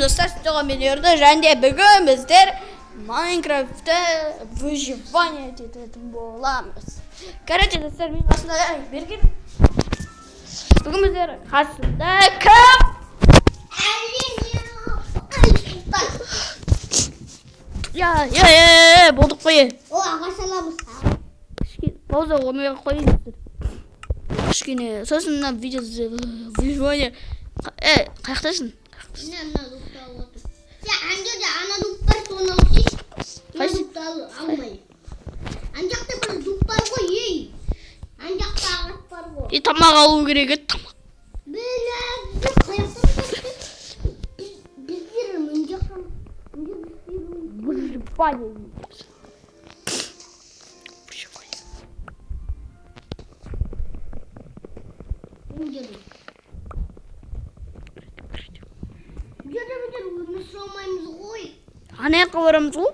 достар, сіздерге мен ерді және бүгін біздер Майнкрафтта выживание ететін боламыз. Короче, достар, мен қасында берген. Бүгін біздер қасында кім? Болдық қойы. О, аға саламыз. Пауза орнына қойыңыздар. Кішкене, сосын мына видео выживание. Қаяқтасың? Ана дупталы отыр. Анжақта ана дуптар соны алсайшы. Ана дупталы алмай. Анжақта бір дуптар ғой, ей. Анжақта ағаш бар ғой. Тамақ алу керек еді, тамақ. Біз қаяқтан біздер мұнжақта Выживание. Ана жаққа барамыз ғой?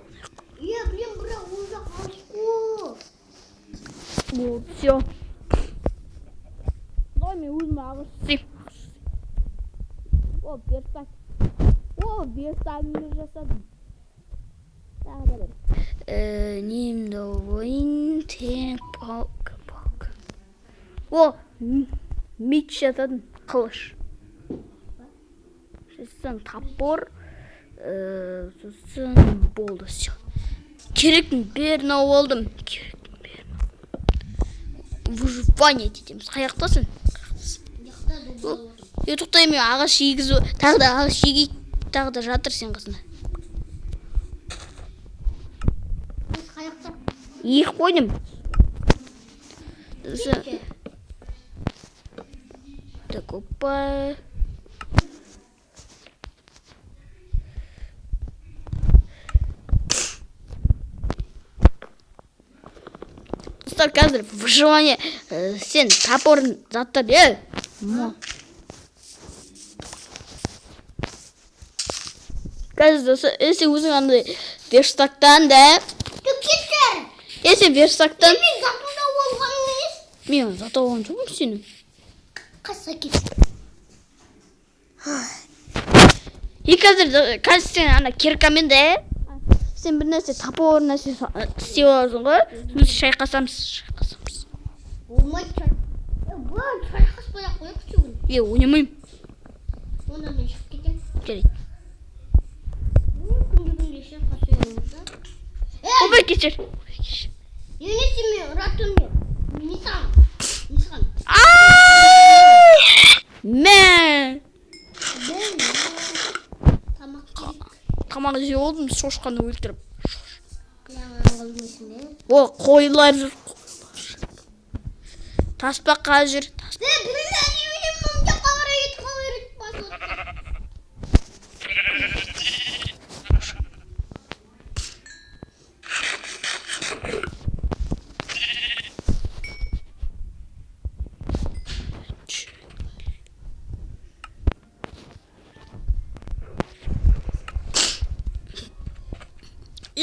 Иә, білем, бірақ ол жақ алыс қой. Все. Давай мен өзім ағаш істеймін. Верстагымды жасадым. Немді ойын, тең, палка. Меч жасадым, қылыш. Сосын топор. Сосын болды, все. Керектің берін алдым. Выживание етеміз. Қаяқтасың? Тоқтай мен ағаш егізу. Тағы да ағаш егейік. Тағы да жатыр сен қасында. Ек қойдым. Так, опа. Қазір выживание сен топорын заттар қазір сен өзің андай верстактан да сен верстактан Мен затуда болған емес. Мен зат алған жоқпын сенің Қасқа кетті. қазір сен ана киркамен да сен бір нәрсе топор нәрсе істеп аласың ғой. Біз шайқасамыз. Болмайды. Бұл шайқаспай ақ қояйық бүгін. Ойнамаймын. Онда мен шығып кетемін. Жарайды. Күнде шайқасуымыз да. Опа, кешір. Енесі мен ұратым мен. Нисан. Мә. Тамақ Жеп алдым, шошқаны өлтіріп. О, қойлар жүр. Таспаққа жүр.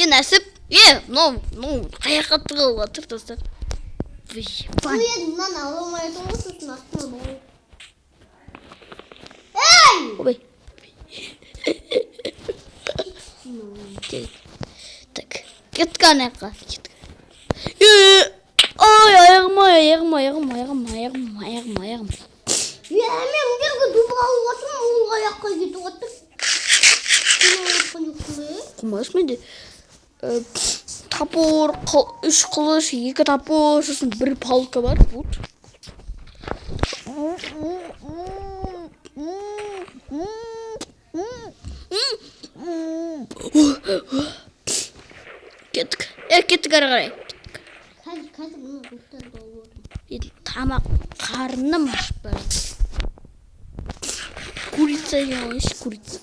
Нәсіп, қаяққа тығылып жатыр достар. Мынаны ала алмайды ғой, сосын астына бауы. Так, кеткі ана жаққа. Ой, аяғым. Мен бергі дұбы алып отырмын, ол аяққа кетіп отыр. Құмаш менде топор, 3 қылыш, 2 топор, сосын 1 палка бар. Кеттік ары қарай. Қазір мұны бұқтарды алып отырмын. Тамақ қарным ашып бар. Курица елайшы, курица.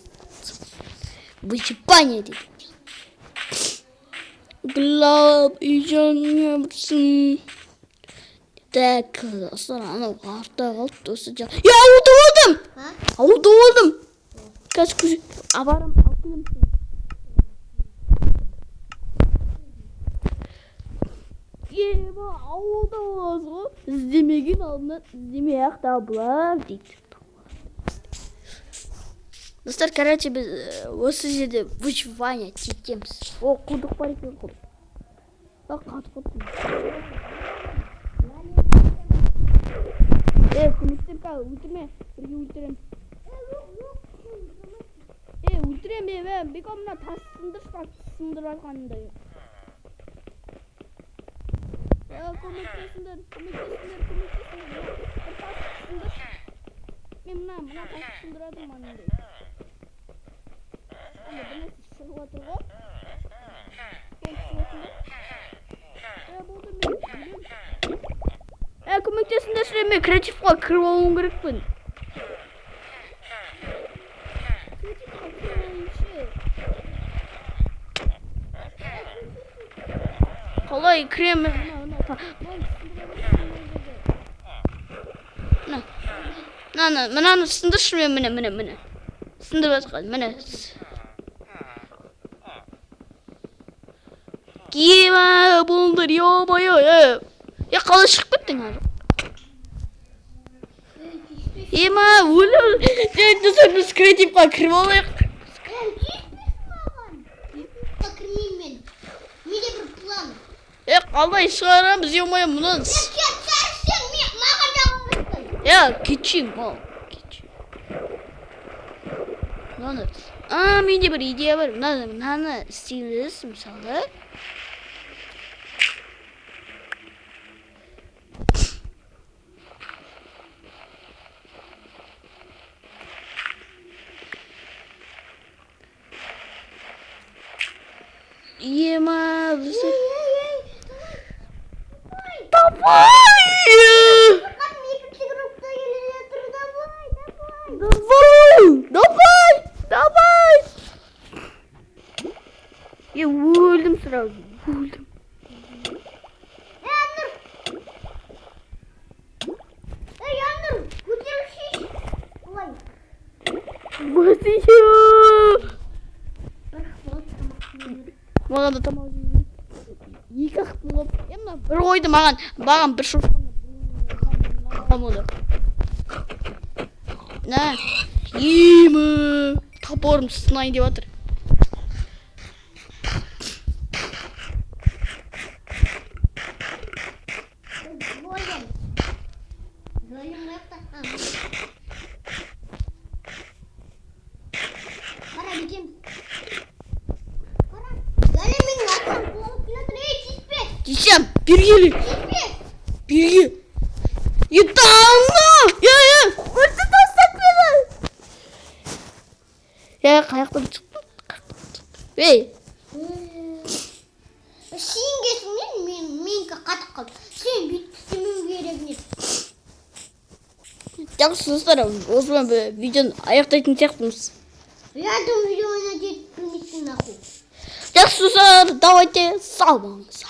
Выживание дейді. Глаб, үйжаңымырсын. Так, достар, анау арта қалды досы жа. Ауылды болдым. Қазір күзі. Абарым, алып келем. Ауылда боласыз ғой. Іздемеген алдынан іздемей ақ табылар дейді. Достар, короче, біз осы жерде выживание чекеміз. О, құдық бар екен, құдық. Қатып құдық. Көмектеп кал, өлтірме. Бірге өлтірем. Өлтірем бе, беком мына тас сындыр алғанында. Көмектесіңдер. Мен мына тас сындырадым анандай. Бұны шығып отыр ғой. Көмектесіңдер сұрайым, мен креативқа кіріп алуым керекпін. Қалай крем мынаны сындыршы мен міне сындырып жатқан міне кима болдыр ё-моё қалай шығып кеттің ары ема өлі біз креативқа кіріп алайық қалай шығарамыз ё-моё мұны кетшің ол менде бір идея бар мынаны істейміз мысалы ема давай я өлдім сразу өлдім маған да тамақ жеймін екі ақ болып бір қойды маған бір шошқа ема топорым сынайын деп жатыр Десем, бергелі. Берге. Етаңна! Көрді тастап бері. Қаяқтан шықтым. Сен кетіңнен менікі қатып қалды. Сен бүйтістемен керегінен. Жақсы достар, осымен видеоны аяқтайтын сияқтымыз. Я думаю, видеоны жетпемесін нахуй. Жақсы достар, давайте сау болыңыз.